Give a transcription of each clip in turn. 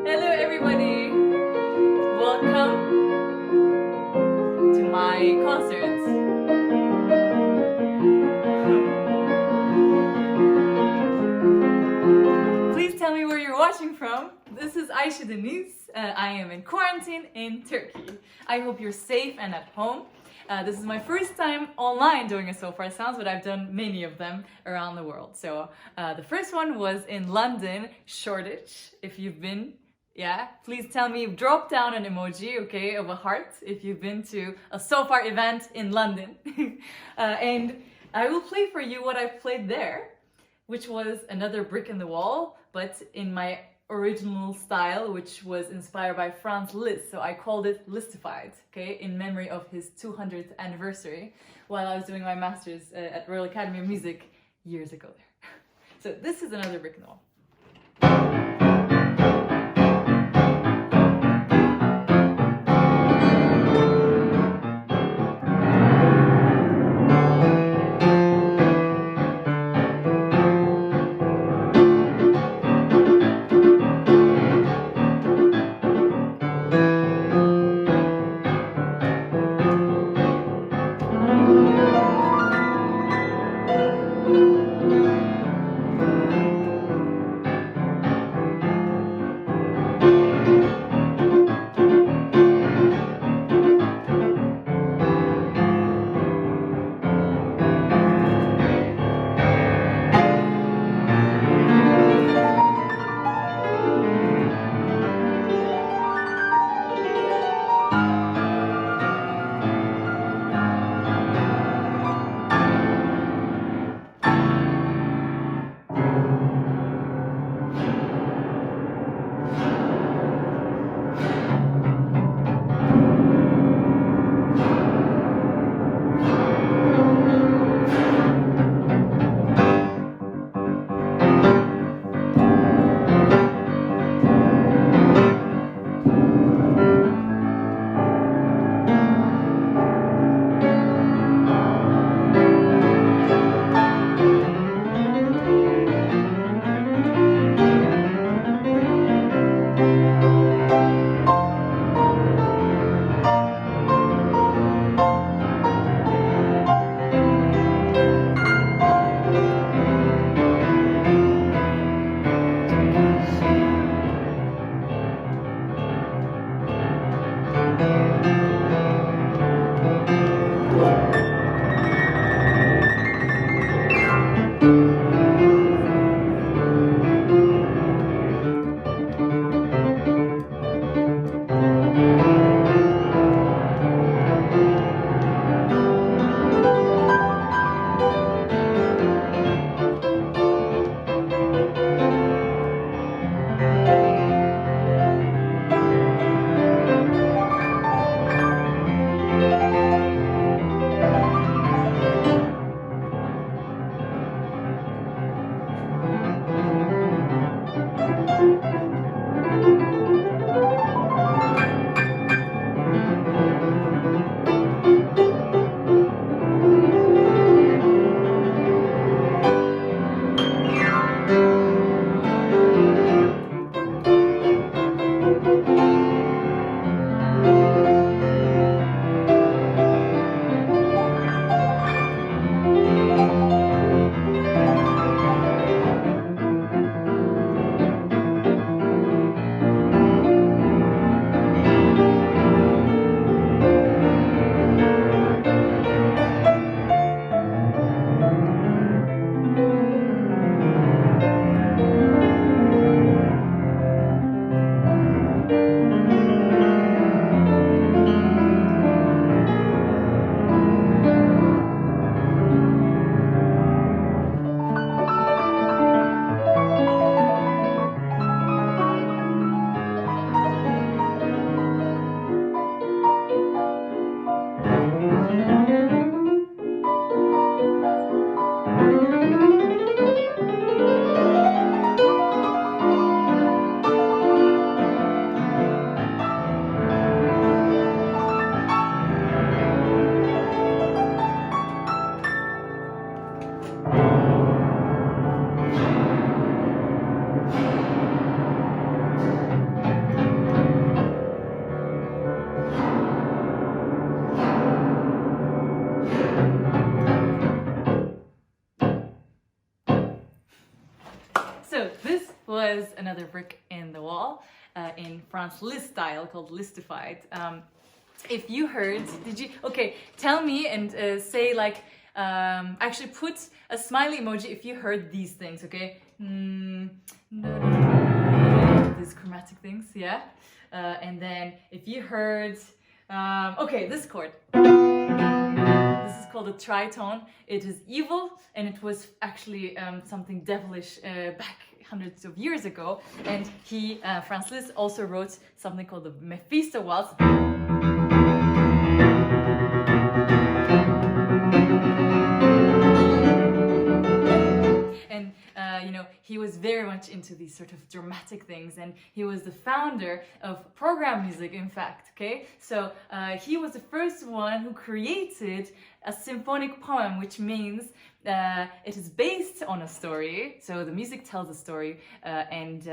Hello, everybody. Welcome to my concert. Please tell me where you're watching from. This is Ayse Deniz. I am in quarantine in Turkey. I hope you're safe and at home. This is my first time online doing a Sofar Sounds, but I've done many of them around the world. So the first one was in London, Shoreditch. If you've been, please tell me, drop down an emoji, okay, of a heart if you've been to a Sofar event in London. And I will play for you what I've played there, which was another brick in the wall, but in my original style, which was inspired by Franz Liszt. So I called it Listified, okay, in memory of his 200th anniversary while I was doing my master's at Royal Academy of Music years ago there. So this is another brick in the wall. was another brick in the wall in France Liszt style called Listified. If you heard, did you? Okay, tell me and say like, actually put a smiley emoji if you heard these things, okay? These chromatic things, yeah? And then if you heard, okay, this chord. This is called a tritone. It is evil, and it was actually something devilish back hundreds of years ago. And he, Franz Liszt, also wrote something called the Mephisto Waltz. And you know, he was very much into these sort of dramatic things, and he was the founder of program music, in fact, okay? So he was the first one who created a symphonic poem, which means it is based on a story, so the music tells a story, and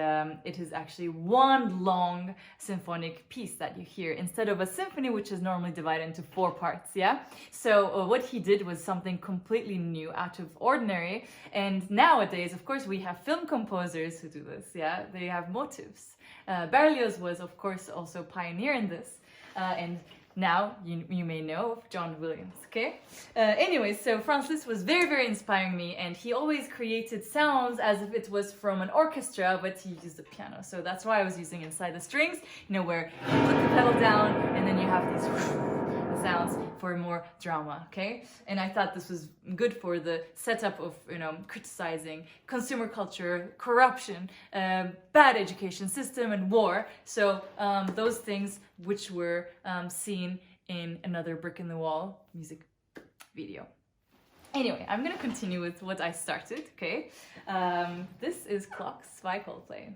it is actually one long symphonic piece that you hear, instead of a symphony, which is normally divided into 4 parts, yeah? So what he did was something completely new, out of ordinary, and nowadays, of course, we have film composers who do this, yeah? They have motifs. Berlioz was, of course, also pioneer in this, and now you may know of John Williams, okay? Anyways, so Franz Liszt was very, very inspiring me, and he always created sounds as if it was from an orchestra, but he used the piano. So that's why I was using inside the strings, you know, where you put the pedal down and then you have these sounds for more drama, okay? And I thought this was good for the setup of, you know, criticizing consumer culture, corruption, bad education system, and war. So those things which were seen in another brick in the wall music video. Anyway, I'm gonna continue with what I started, okay? This is Clocks by Coldplay.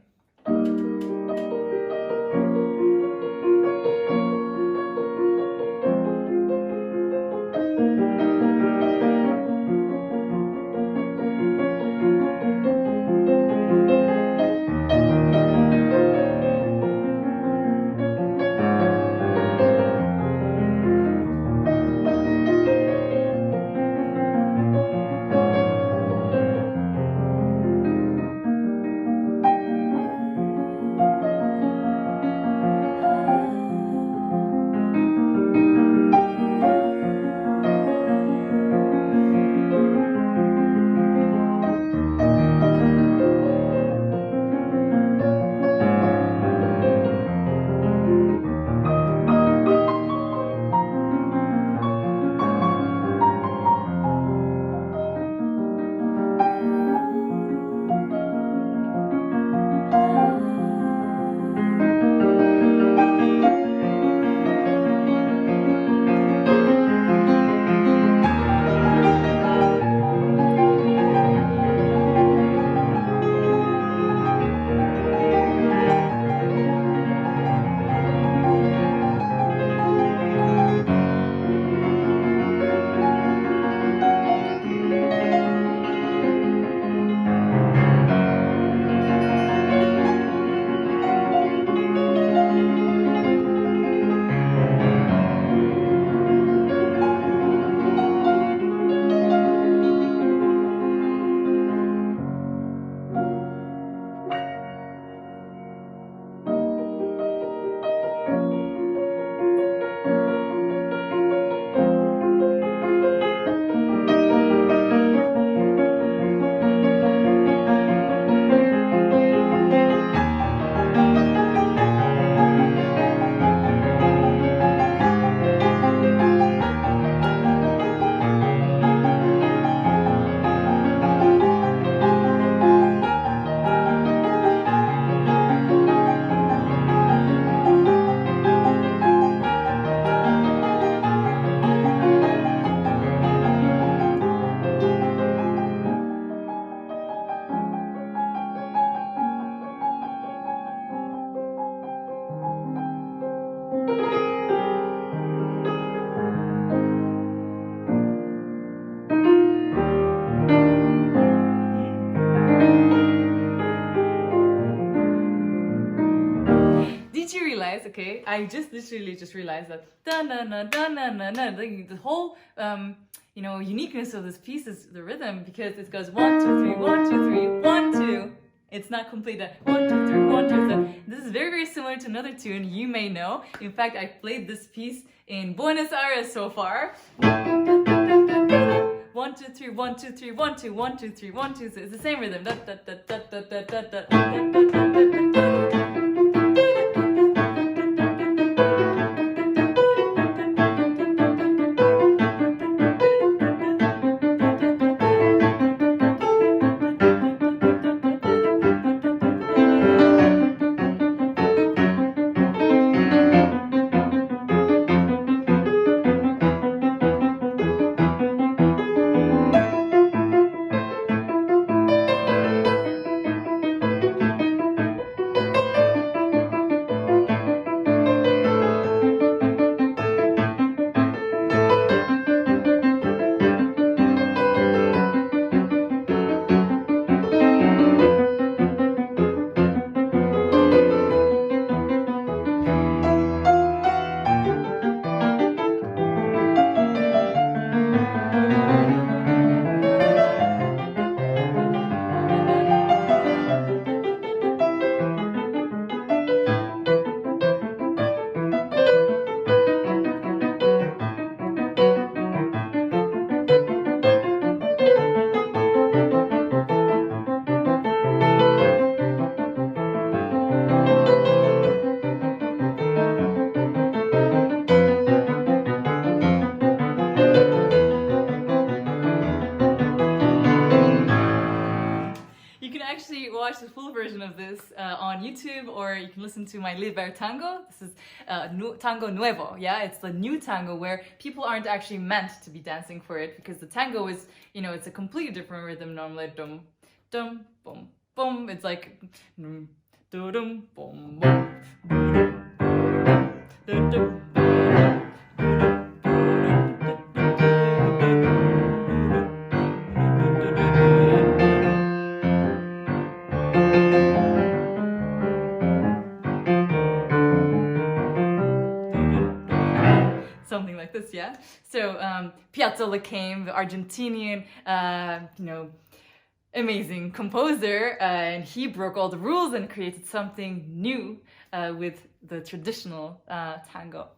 Okay, I just literally realized that the whole you know, uniqueness of this piece is the rhythm, because it goes 1 2 3 1 2 3 1 2. It's not complete. 1, 2, 3, 1, 2, 3. This is very, very similar to another tune you may know. In fact, I played this piece in Buenos Aires so far. 1, 2, 3, 1, 2, 3, 1, 2, 1, 2, 3, 1, 2, 3. It's the same rhythm. Watch the full version of this on YouTube, or you can listen to my Liber Tango. This is Tango Nuevo, yeah? It's the new tango where people aren't actually meant to be dancing for it, because the tango is, you know, it's a completely different rhythm normally. Dum, dum, boom, boom. It's like dum, dum, boom, boom, dum, dum. Something like this, yeah? So Piazzolla came, the Argentinian, amazing composer, and he broke all the rules and created something new with the traditional tango.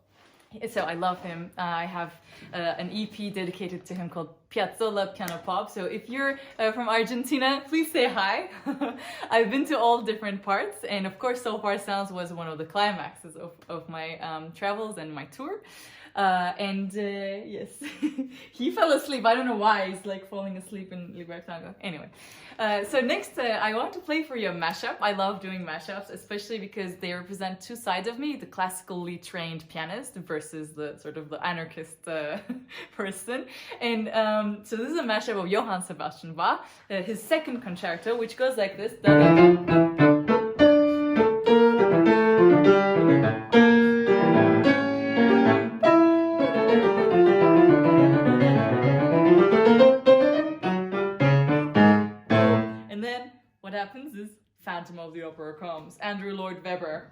So I love him. I have an EP dedicated to him called Piazzolla Piano Pop. So if you're from Argentina, please say hi. I've been to all different parts, and of course Sofar Sounds was one of the climaxes of my travels and my tour. Yes, he fell asleep. I don't know why. He's like falling asleep in Liber Tango. Anyway, so next I want to play for you a mashup. I love doing mashups, especially because they represent two sides of me: the classically trained pianist versus the sort of the anarchist person. And so this is a mashup of Johann Sebastian Bach, his second concerto, which goes like this. What happens is Phantom of the Opera comes, Andrew Lloyd Webber.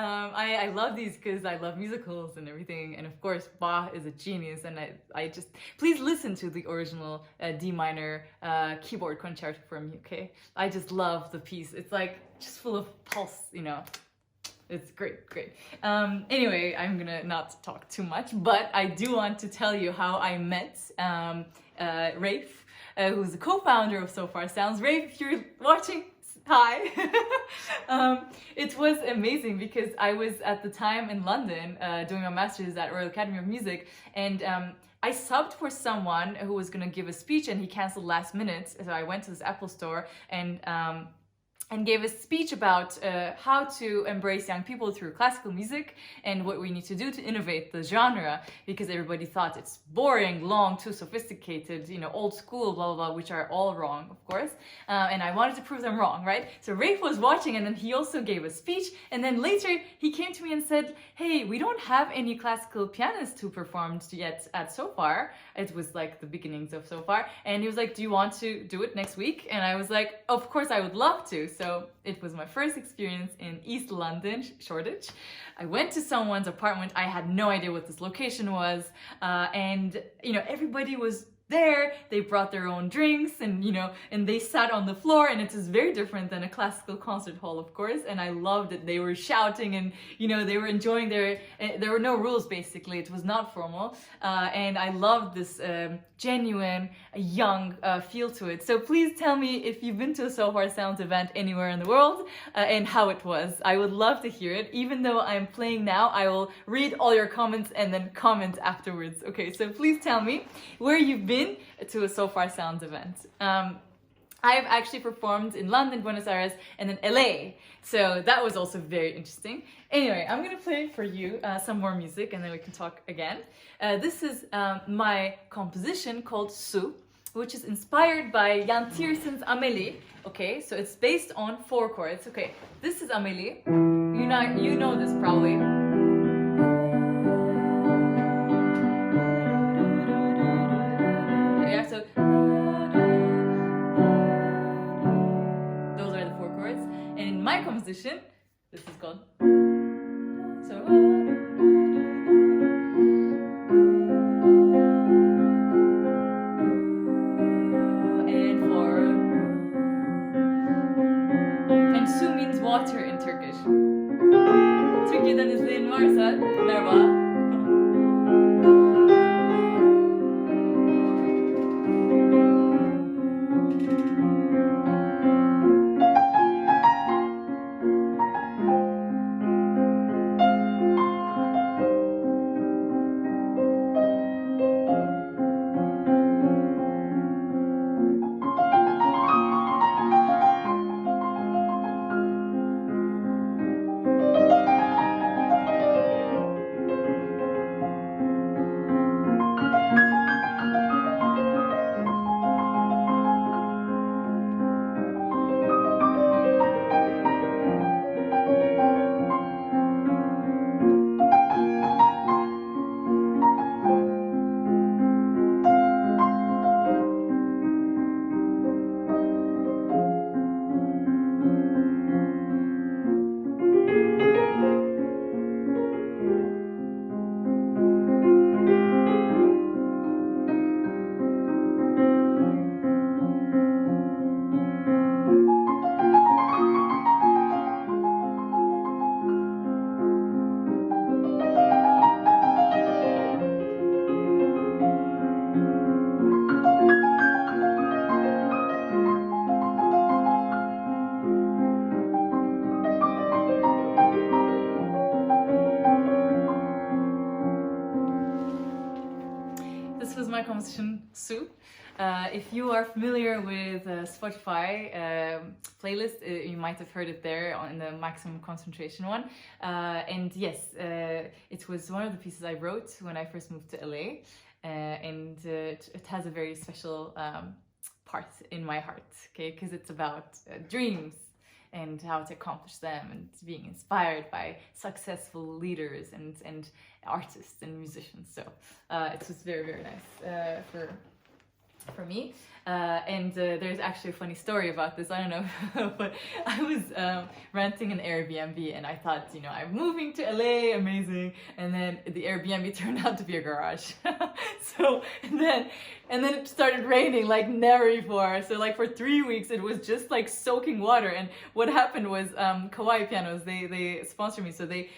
I love these because I love musicals and everything, and of course Bach is a genius, and I just please listen to the original D minor keyboard concerto from UK. I just love the piece. It's like just full of pulse, you know. It's great, great. Anyway, I'm gonna not talk too much, but I do want to tell you how I met Rafe, who's the co-founder of Sofar Sounds. Rafe, if you're watching, hi. It was amazing because I was at the time in London doing my master's at Royal Academy of Music, and I subbed for someone who was gonna give a speech, and he canceled last minute. So I went to this Apple store and gave a speech about how to embrace young people through classical music and what we need to do to innovate the genre, because everybody thought it's boring, long, too sophisticated, you know, old school, blah, blah, blah, which are all wrong, of course. And I wanted to prove them wrong, right? So Rafe was watching, and then he also gave a speech. And then later he came to me and said, hey, we don't have any classical pianists who performed yet at Sofar. It was like the beginnings of Sofar. And he was like, do you want to do it next week? And I was like, of course I would love to. So it was my first experience in East London, Shoreditch. I went to someone's apartment. I had no idea what this location was. And, you know, everybody was there. They brought their own drinks, and, you know, and they sat on the floor, and it is very different than a classical concert hall, of course. And I loved it. They were shouting, and, you know, they were enjoying there were no rules, basically. It was not formal. And I loved this genuine, young feel to it. So please tell me if you've been to a Sofar Sounds event anywhere in the world and how it was. I would love to hear it. Even though I'm playing now, I will read all your comments and then comment afterwards. Okay, so please tell me where you've been to a Sofar Sounds event. I've actually performed in London, Buenos Aires, and then LA. So that was also very interesting. Anyway, I'm gonna play for you some more music, and then we can talk again. This is my composition called Su, which is inspired by Jan Tiersen's Amélie. Okay, so it's based on 4 chords. Okay, this is Amélie. You know this probably. Yeah, so those are the 4 chords. And in my composition, this is called so. And su means water in Turkish. Türkiye'den izleyen varsa merhaba. My composition Su. If you are familiar with Spotify playlist, you might have heard it there in the maximum concentration one. And yes, it was one of the pieces I wrote when I first moved to LA, and it has a very special part in my heart, okay? Because it's about dreams and how to accomplish them, and being inspired by successful leaders and artists and musicians. So it was very, very nice for me. There's actually a funny story about this. I don't know, but I was renting an Airbnb and I thought, you know, I'm moving to LA, amazing. And then the Airbnb turned out to be a garage. So, and then it started raining like never before. So like for 3 weeks, it was just like soaking water. And what happened was Kawaii Pianos, they sponsored me. So they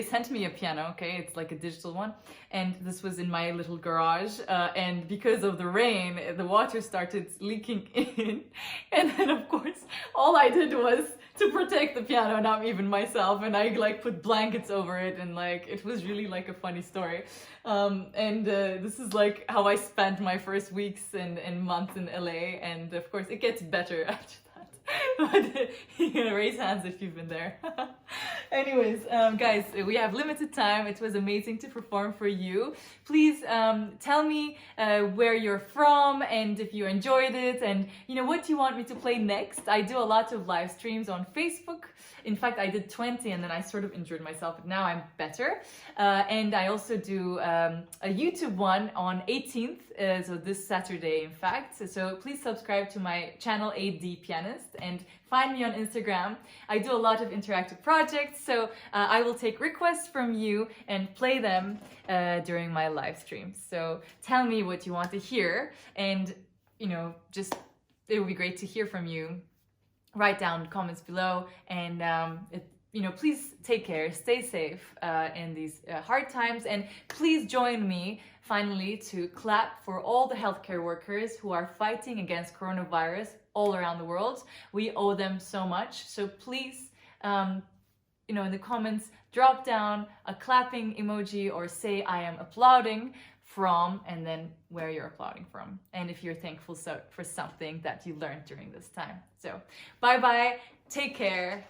sent me a piano, okay? It's like a digital one. And this was in my little garage. And because of the rain, the water started leaking in. And then of course, all I did was to protect the piano, not even myself. And I like put blankets over it, and like, it was really like a funny story. This is like how I spent my first weeks and months in LA. And of course it gets better after that. But raise hands if you've been there. Anyways, guys, we have limited time. It was amazing to perform for you. Please tell me where you're from and if you enjoyed it, and you know what you want me to play next. I do a lot of live streams on Facebook. In fact, I did 20 and then I sort of injured myself, but now I'm better. And I also do a YouTube one on 18th, so this Saturday, in fact. So please subscribe to my channel, AD Pianist, and find me on Instagram. I do a lot of interactive projects, so I will take requests from you and play them during my live streams. So tell me what you want to hear, and you know, just it would be great to hear from you. Write down comments below, and you know, please take care, stay safe in these hard times, and please join me finally to clap for all the healthcare workers who are fighting against coronavirus all around the world. We owe them so much. So please, you know, in the comments, drop down a clapping emoji or say I am applauding from, and then where you're applauding from, and if you're thankful for something that you learned during this time. So bye bye, take care.